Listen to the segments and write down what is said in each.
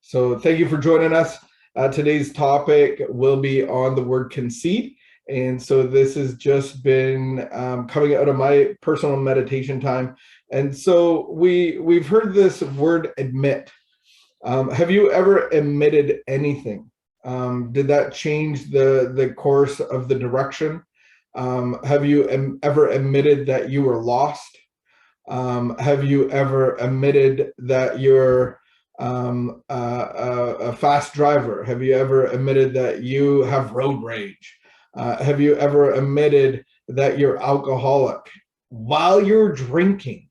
So thank you for joining us. Today's topic will be on the word concede. And so this has just been coming out of my personal meditation time. And so we've heard this word admit. Have you ever admitted anything? Did that change the course of the direction? Have you ever admitted that you were lost? Have you ever admitted that you're a fast driver? Have you ever admitted that you have road rage? Have you ever admitted that you're alcoholic while you're drinking?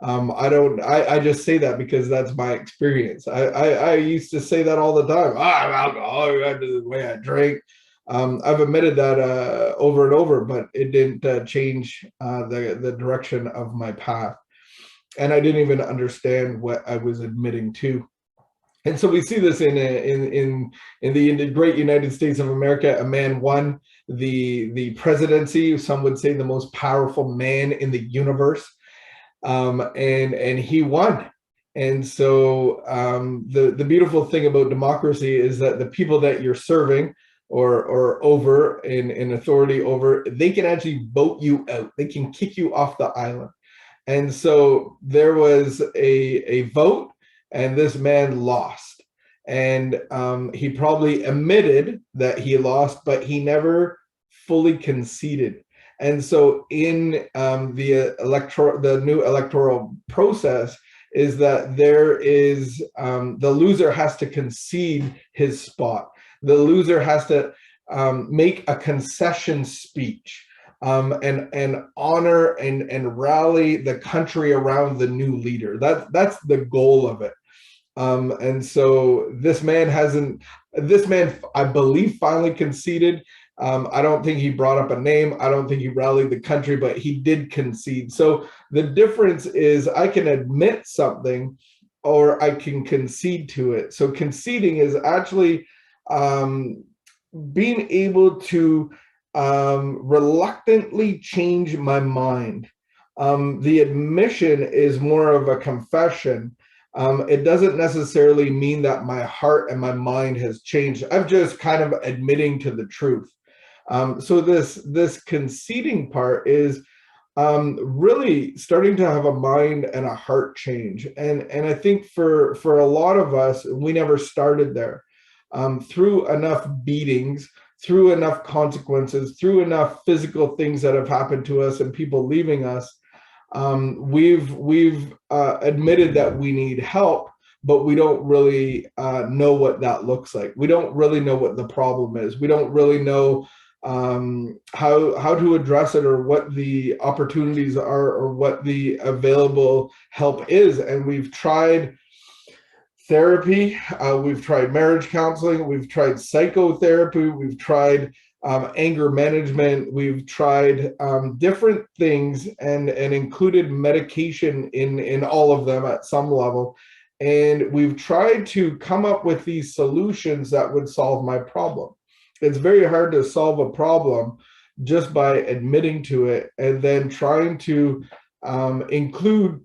I just say that because that's my experience. I used to say that all the time. I'm alcoholic, that's the way I drink. I've admitted that over and over, but it didn't change the direction of my path. And I didn't even understand what I was admitting to. And so we see this in the great United States of America. A man won the presidency. Some would say the most powerful man in the universe, and he won. And so the beautiful thing about democracy is that the people that you're serving or over in authority over, they can actually vote you out. They can kick you off the island. And so there was a vote, and this man lost. And he probably admitted that he lost, but he never fully conceded. And so in the new electoral process is that there is the loser has to concede his spot. The loser has to make a concession speech. And honor and rally the country around the new leader. That's the goal of it. And so this man, I believe, finally conceded. I don't think he brought up a name. I don't think he rallied the country, but he did concede. So the difference is I can admit something or I can concede to it. So conceding is actually being able to reluctantly change my mind. The admission is more of a confession. It doesn't necessarily mean that my heart and my mind has changed. I'm just kind of admitting to the truth. So this conceding part is really starting to have a mind and a heart change. And I think for a lot of us, we never started there. Through enough beatings, through enough consequences, through enough physical things that have happened to us and people leaving us, we've admitted that we need help, but we don't really know what that looks like. We don't really know what the problem is. We don't really know how to address it or what the opportunities are or what the available help is. And we've tried therapy, we've tried marriage counseling, we've tried psychotherapy, we've tried anger management, we've tried different things and included medication in all of them at some level. And we've tried to come up with these solutions that would solve my problem. It's very hard to solve a problem just by admitting to it and then trying to include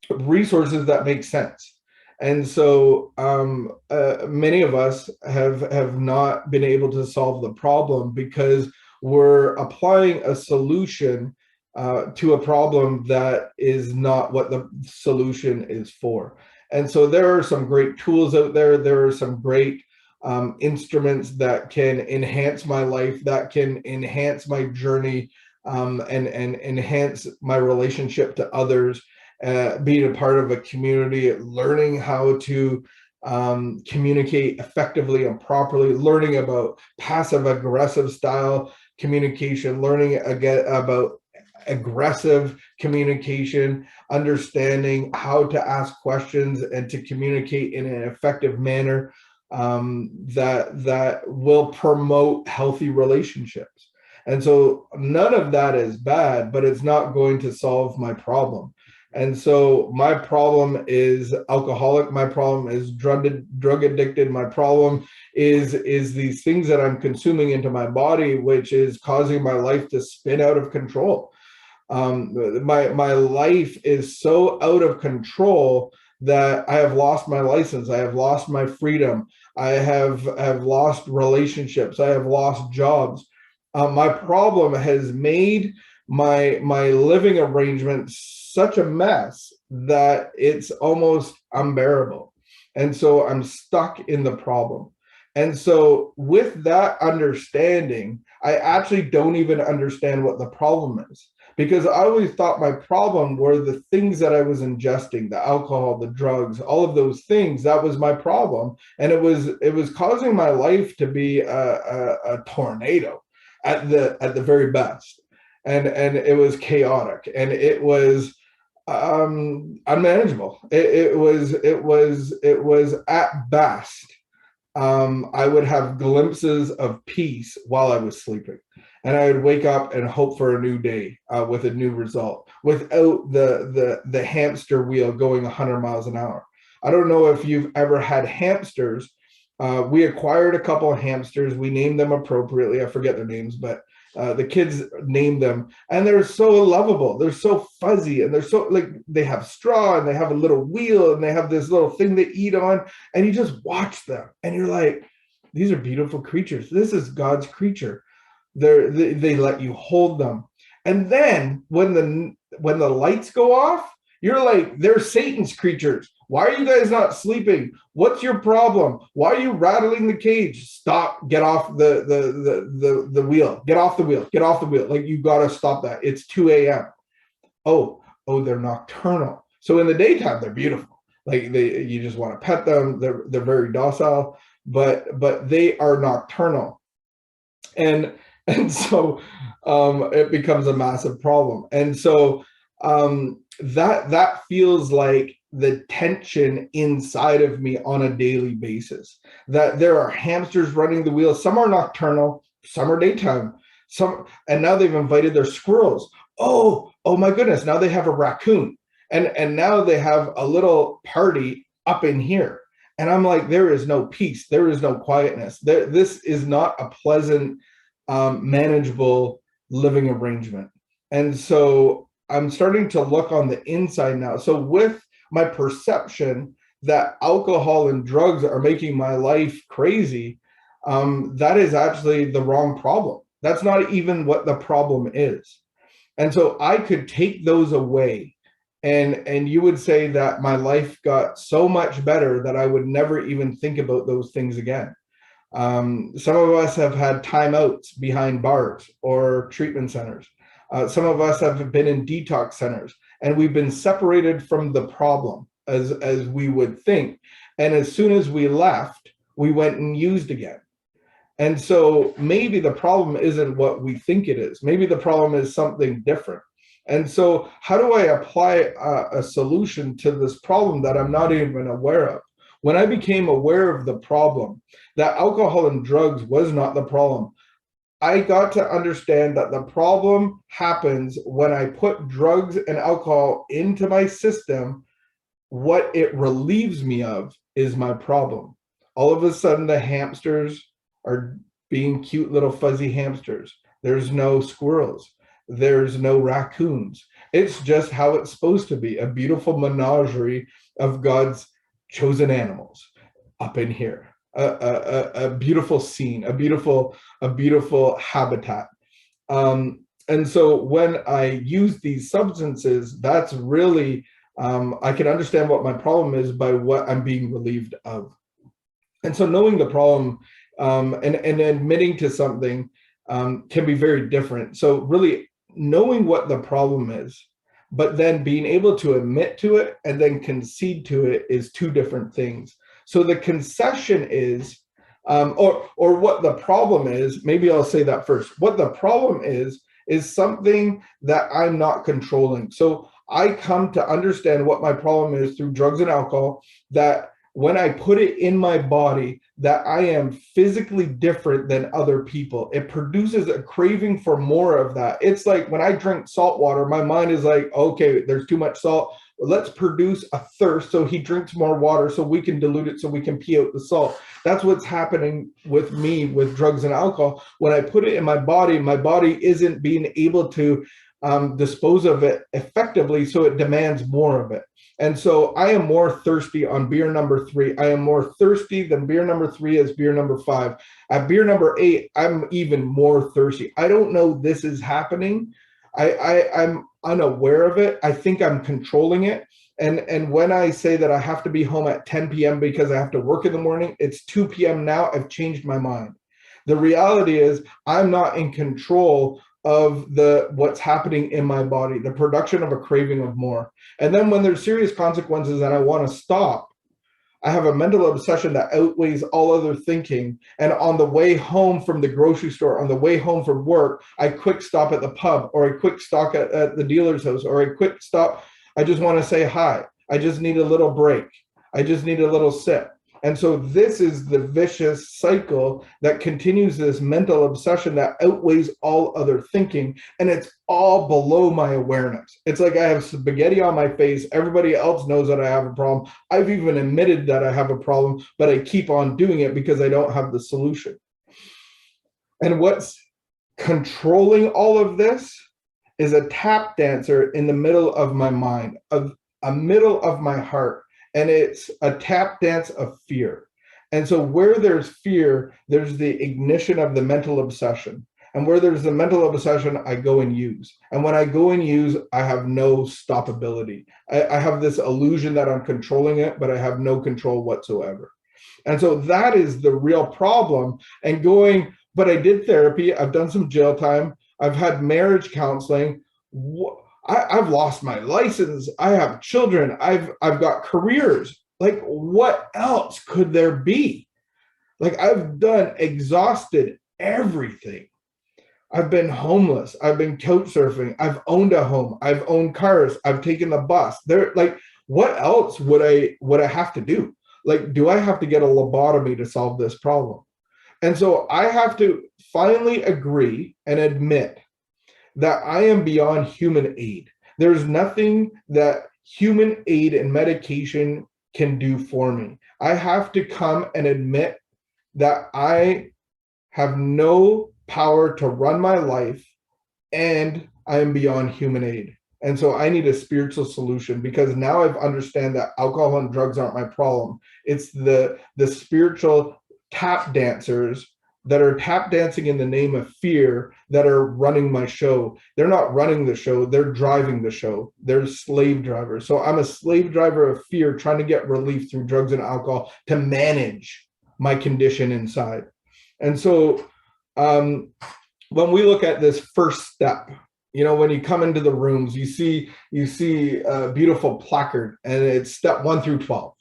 resources that make sense. And so many of us have not been able to solve the problem because we're applying a solution to a problem that is not what the solution is for. And so there are some great tools out there. There are some great instruments that can enhance my life, that can enhance my journey, and enhance my relationship to others. Being a part of a community, learning how to communicate effectively and properly, learning about passive aggressive style communication, learning again about aggressive communication, understanding how to ask questions and to communicate in an effective manner that will promote healthy relationships. And so none of that is bad, but it's not going to solve my problem. And so my problem is alcoholic. My problem is drug addicted. My problem is these things that I'm consuming into my body, which is causing my life to spin out of control. My life is so out of control that I have lost my license, I have lost my freedom, I have lost relationships, I have lost jobs. My problem has made my living arrangement such a mess that it's almost unbearable. And so I'm stuck in the problem. And so with that understanding, I actually don't even understand what the problem is, because I always thought my problem were the things that I was ingesting, the alcohol, the drugs, all of those things. That was my problem. And it was causing my life to be a tornado at the very best. And it was chaotic, and it was unmanageable. It was at best. I would have glimpses of peace while I was sleeping, and I would wake up and hope for a new day with a new result, without the hamster wheel going 100 miles an hour. I don't know if you've ever had hamsters. We acquired a couple of hamsters. We named them appropriately. I forget their names, but the kids named them, and they're so lovable. They're so fuzzy, and they're so, like, they have straw, and they have a little wheel, and they have this little thing they eat on, and you just watch them, and you're like, these are beautiful creatures. This is God's creature. They let you hold them, and then when the lights go off, you're like, they're Satan's creatures. Why are you guys not sleeping? What's your problem? Why are you rattling the cage? Stop, get off the wheel. Get off the wheel. Get off the wheel. Like, you got to stop that. It's 2 a.m. Oh, they're nocturnal. So in the daytime, they're beautiful. Like, you just want to pet them. They're very docile, but they are nocturnal. And so it becomes a massive problem. And so that feels like the tension inside of me on a daily basis, that there are hamsters running the wheel. Some are nocturnal, some are daytime, and now they've invited their squirrels. Oh my goodness, now they have a raccoon, and now they have a little party up in here. And I'm like, there is no peace, there is no quietness. This is not a pleasant, manageable living arrangement. And so I'm starting to look on the inside now. So with my perception that alcohol and drugs are making my life crazy, that is actually the wrong problem. That's not even what the problem is. And so I could take those away, and you would say that my life got so much better that I would never even think about those things again. Some of us have had timeouts behind bars or treatment centers. Some of us have been in detox centers, and we've been separated from the problem, as we would think. And as soon as we left, we went and used again. And so maybe the problem isn't what we think it is. Maybe the problem is something different. And so how do I apply a solution to this problem that I'm not even aware of? When I became aware of the problem, that alcohol and drugs was not the problem, I got to understand that the problem happens when I put drugs and alcohol into my system. What it relieves me of is my problem. All of a sudden, the hamsters are being cute little fuzzy hamsters. There's no squirrels. There's no raccoons. It's just how it's supposed to be, a beautiful menagerie of God's chosen animals up in here. A beautiful scene, a beautiful habitat. And so when I use these substances, that's really, I can understand what my problem is by what I'm being relieved of. And so knowing the problem and admitting to something can be very different. So really knowing what the problem is, but then being able to admit to it and then concede to it is two different things. So the concession is, or what the problem is, maybe I'll say that first. What the problem is something that I'm not controlling. So I come to understand what my problem is through drugs and alcohol, that when I put it in my body, that I am physically different than other people. It produces a craving for more of that. It's like when I drink salt water, my mind is like, okay, there's too much salt. Let's produce a thirst so he drinks more water so we can dilute it so we can pee out the salt. That's what's happening with me with drugs and alcohol. When I put it in my body isn't being able to dispose of it effectively, so it demands more of it. And so I am more thirsty on beer number 3. I am more thirsty than beer number 3 as beer number 5. At beer number 8, I'm even more thirsty. I don't know this is happening. I'm unaware of it. I think I'm controlling it. And when I say that I have to be home at 10 p.m. because I have to work in the morning, it's 2 p.m. now. I've changed my mind. The reality is I'm not in control of what's happening in my body, the production of a craving of more. And then when there's serious consequences and I want to stop, I have a mental obsession that outweighs all other thinking. And on the way home from the grocery store, on the way home from work, I quick stop at the pub, or I quick stop at the dealer's house, or I quick stop. I just want to say hi. I just need a little break. I just need a little sip. And so this is the vicious cycle that continues this mental obsession that outweighs all other thinking. And it's all below my awareness. It's like I have spaghetti on my face. Everybody else knows that I have a problem. I've even admitted that I have a problem, but I keep on doing it because I don't have the solution. And what's controlling all of this is a tap dancer in the middle of my mind, of a middle of my heart. And it's a tap dance of fear. And so where there's fear, there's the ignition of the mental obsession. And where there's the mental obsession, I go and use. And when I go and use, I have no stoppability. I have this illusion that I'm controlling it, but I have no control whatsoever. And so that is the real problem. And but I did therapy. I've done some jail time. I've had marriage counseling. I've lost my license. I have children. I've got careers. Like, what else could there be? Like, I've exhausted everything. I've been homeless. I've been couch surfing. I've owned a home. I've owned cars. I've taken the bus. What else would I have to do? Like, do I have to get a lobotomy to solve this problem? And so I have to finally agree and admit that I am beyond human aid. There's nothing that human aid and medication can do for me. I have to come and admit that I have no power to run my life, and I am beyond human aid. And so I need a spiritual solution, because now I've understand that alcohol and drugs aren't my problem. It's the spiritual tap dancers that are tap dancing in the name of fear that are running my show. They're not running the show, they're driving the show. They're slave drivers. So I'm a slave driver of fear, trying to get relief through drugs and alcohol to manage my condition inside. And so when we look at this first step, when you come into the rooms, you see a beautiful placard, and it's step 1 through 12.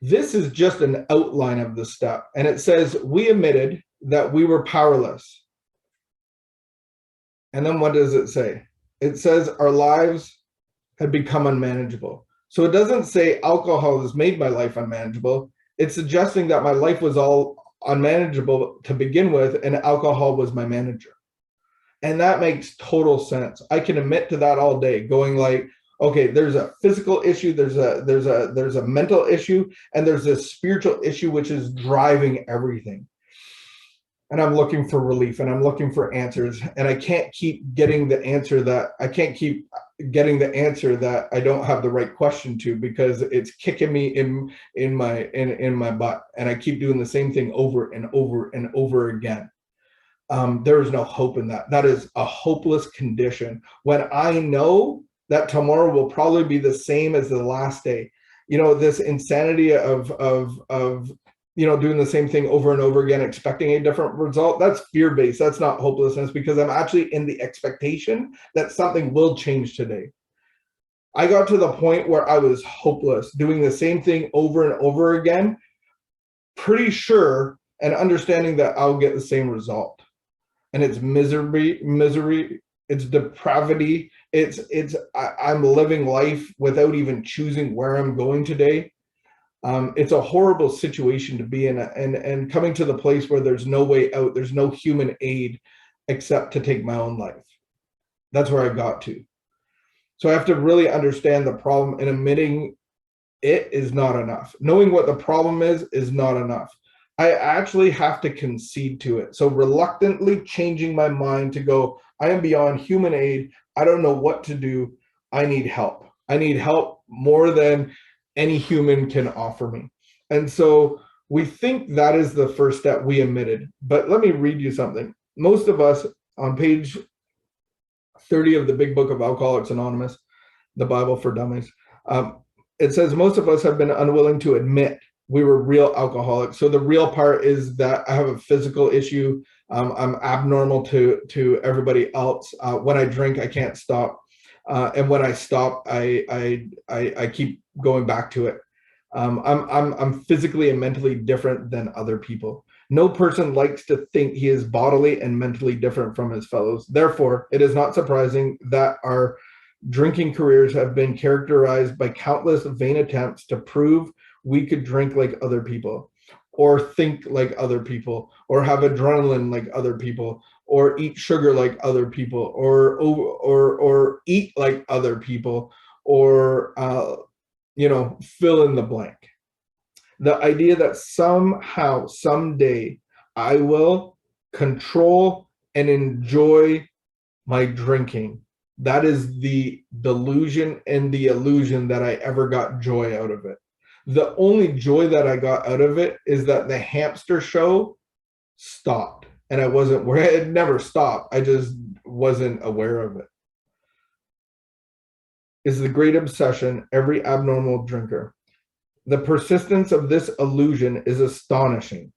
This is just an outline of the step. And it says, we admitted that we were powerless. And then what does it say? It says our lives had become unmanageable. So it doesn't say alcohol has made my life unmanageable. It's suggesting that my life was all unmanageable to begin with, and alcohol was my manager. And that makes total sense. I can admit to that all day, going like, okay, there's a physical issue, there's a mental issue, and there's this spiritual issue which is driving everything. And I'm looking for relief, and I'm looking for answers, and I can't keep getting the answer that I don't have the right question to, because it's kicking me in my butt, and I keep doing the same thing over and over and over again. There is no hope in that. That is a hopeless condition. When I know that tomorrow will probably be the same as the last day, this insanity of doing the same thing over and over again, expecting a different result, that's fear-based. That's not hopelessness, because I'm actually in the expectation that something will change today. I got to the point where I was hopeless, doing the same thing over and over again, pretty sure and understanding that I'll get the same result. And it's misery, it's depravity, I'm living life without even choosing where I'm going today. It's a horrible situation to be in, and coming to the place where there's no way out, there's no human aid except to take my own life. That's where I got to. So I have to really understand the problem, and admitting it is not enough. Knowing what the problem is not enough. I actually have to concede to it. So reluctantly changing my mind to go, I am beyond human aid. I don't know what to do. I need help. I need help more than any human can offer me. And so we think that is the first step we admitted. But let me read you something. Most of us, on page 30 of the Big Book of Alcoholics Anonymous, the Bible for Dummies, it says most of us have been unwilling to admit we were real alcoholics. So the real part is that I have a physical issue. I'm abnormal to everybody else. When I drink, I can't stop. And when I stop, I keep going back to it. I'm physically and mentally different than other people. No person likes to think he is bodily and mentally different from his fellows. Therefore, it is not surprising that our drinking careers have been characterized by countless vain attempts to prove we could drink like other people, or think like other people, or have adrenaline like other people, or eat sugar like other people, or eat like other people, or fill in the blank. The idea that somehow, someday, I will control and enjoy my drinking. That is the delusion and the illusion that I ever got joy out of it. The only joy that I got out of it is that the hamster show stopped, and I wasn't where it never stopped. I just wasn't aware of it. Is the great obsession every abnormal drinker. The persistence of this illusion is astonishing.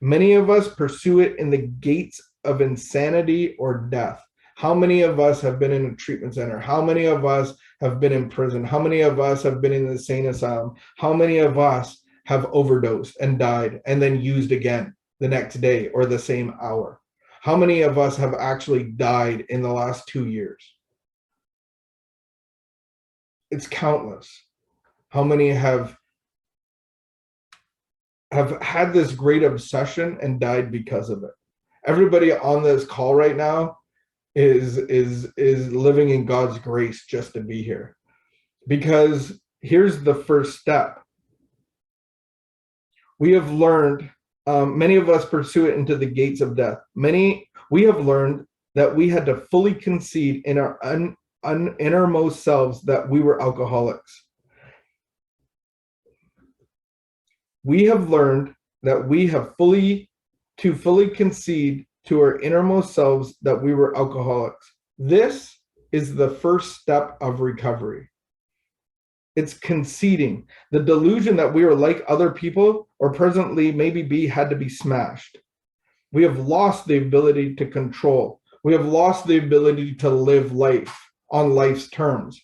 Many of us pursue it in the gates of insanity or death. How many of us have been in a treatment center? How many of us have been in prison? How many of us have been in the insane asylum? How many of us have overdosed and died and then used again the next day or the same hour? How many of us have actually died in the last 2 years? It's countless. How many have had this great obsession and died because of it? Everybody on this call right now is living in God's grace just to be here. Because here's the first step. We have learned, many of us pursue it into the gates of death. We have learned that we had to fully concede in our innermost selves that we were alcoholics. We have learned that we have fully concede to our innermost selves that we were alcoholics. This is the first step of recovery. It's conceding. The delusion that we are like other people or presently maybe had to be smashed. We have lost the ability to control. We have lost the ability to live life on life's terms.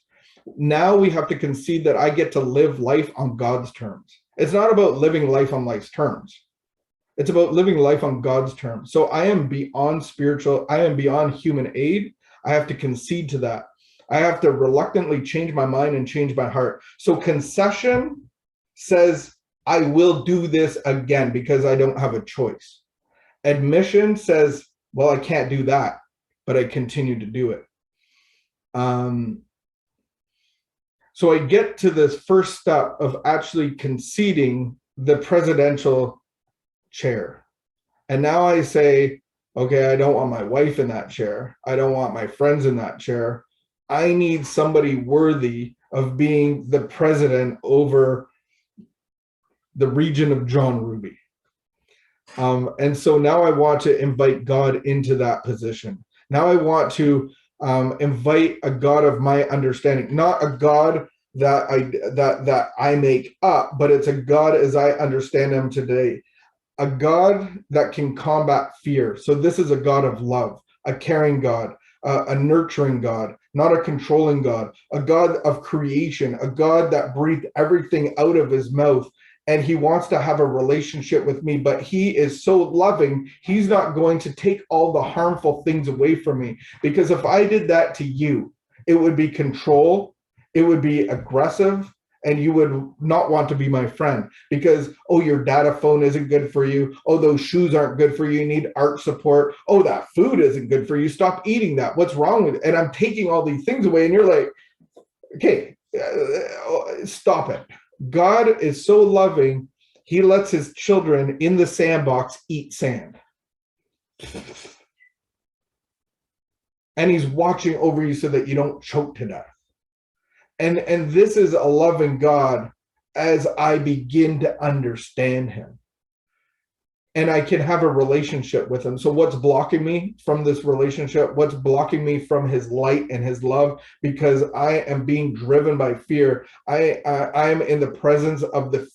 Now we have to concede that I get to live life on God's terms. It's not about living life on life's terms. It's about living life on God's terms. So I am beyond spiritual. I am beyond human aid. I have to concede to that. I have to reluctantly change my mind and change my heart. So concession says, I will do this again because I don't have a choice. Admission says, well, I can't do that, but I continue to do it. So I get to this first step of actually conceding the presidential chair. And now I say, okay, I don't want my wife in that chair. I don't want my friends in that chair. I need somebody worthy of being the president over the region of John Ruby. And so now I want to invite God into that position. Now I want to invite a God of my understanding, not a God that I make up, but it's a God as I understand him today, a God that can combat fear. So this is a God of love, a caring God, a nurturing God, not a controlling God, a God of creation, a God that breathed everything out of his mouth. And he wants to have a relationship with me, but he is so loving, he's not going to take all the harmful things away from me. Because if I did that to you, it would be control, it would be aggressive, and you would not want to be my friend because, oh, your data phone isn't good for you. Oh, those shoes aren't good for you. You need art support. Oh, that food isn't good for you. Stop eating that. What's wrong with it? And I'm taking all these things away, and you're like, okay, stop it. God is so loving, he lets his children in the sandbox eat sand. and he's watching over you so that you don't choke to death. And this is a loving God as I begin to understand him. And I can have a relationship with him. So what's blocking me from this relationship? What's blocking me from his light and his love? Because I am being driven by fear. I am in the presence of the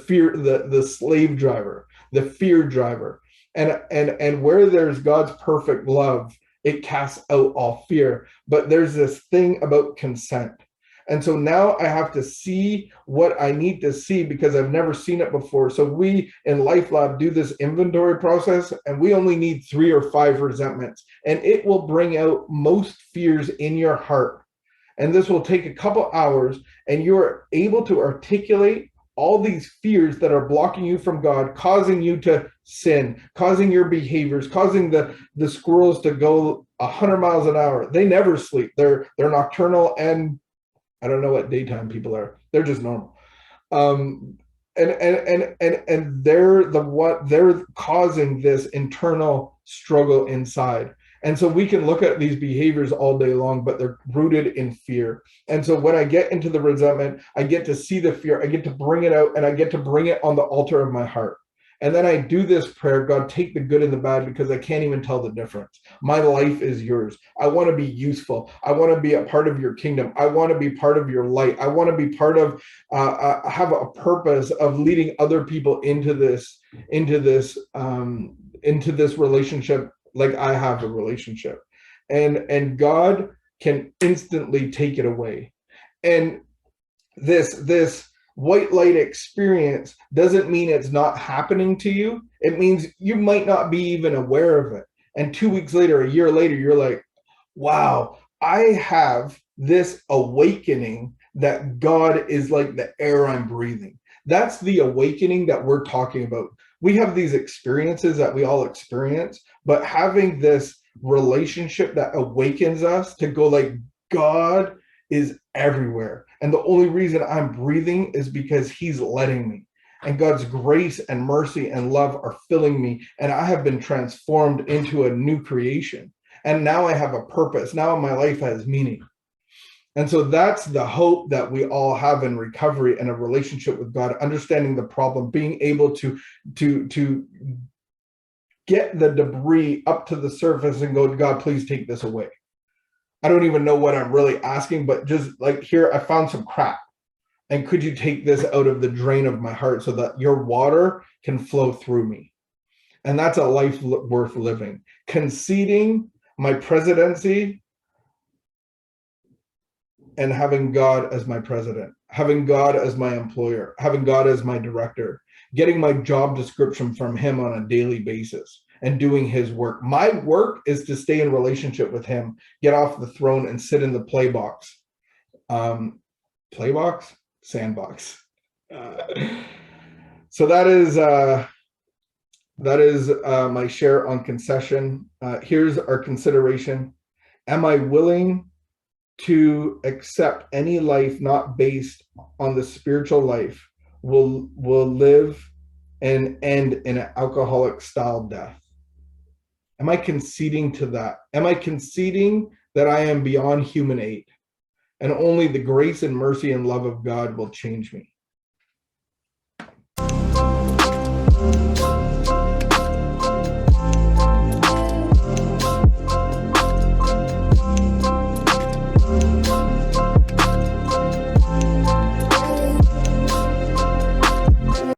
fear, the slave driver, the fear driver. And where there's God's perfect love, it casts out all fear. But there's this thing about consent. And so now I have to see what I need to see because I've never seen it before. So we in LifeLab do this inventory process, and we only need 3 or 5 resentments, and it will bring out most fears in your heart. And this will take a couple hours, and you're able to articulate all these fears that are blocking you from God, causing you to sin, causing your behaviors, causing the squirrels to go 100 miles an hour. They never sleep. They're nocturnal, and I don't know what daytime people are. They're just normal. And they're causing this internal struggle inside. And so we can look at these behaviors all day long, but they're rooted in fear. And so when I get into the resentment, I get to see the fear, I get to bring it out, and I get to bring it on the altar of my heart. And then I do this prayer, God, take the good and the bad, because I can't even tell the difference. My life is yours. I want to be useful. I want to be a part of your kingdom. I want to be part of your light. I want to be part of, have a purpose of leading other people into this relationship, like I have a relationship. And God can instantly take it away. And this white light experience doesn't mean it's not happening to you. It means you might not be even aware of it. And 2 weeks later, a year later, you're like, wow, I have this awakening that God is like the air I'm breathing. That's the awakening that we're talking about. We have these experiences that we all experience, but having this relationship that awakens us to go like, God is everywhere. And the only reason I'm breathing is because he's letting me. And God's grace and mercy and love are filling me. And I have been transformed into a new creation. And now I have a purpose. Now my life has meaning. And so that's the hope that we all have in recovery and a relationship with God, understanding the problem, being able to get the debris up to the surface and go, God, please take this away. I don't even know what I'm really asking, but just like, here, I found some crap. And could you take this out of the drain of my heart so that your water can flow through me? And that's a life worth living. Conceding my presidency and having God as my president, having God as my employer, having God as my director, getting my job description from him on a daily basis, and doing his work. My work is to stay in relationship with him, get off the throne and sit in the play box. Play box? Sandbox. So that is my share on concession. Here's our consideration. Am I willing to accept any life not based on the spiritual life will live and end in an alcoholic style death? Am I conceding to that? Am I conceding that I am beyond human aid and only the grace and mercy and love of God will change me?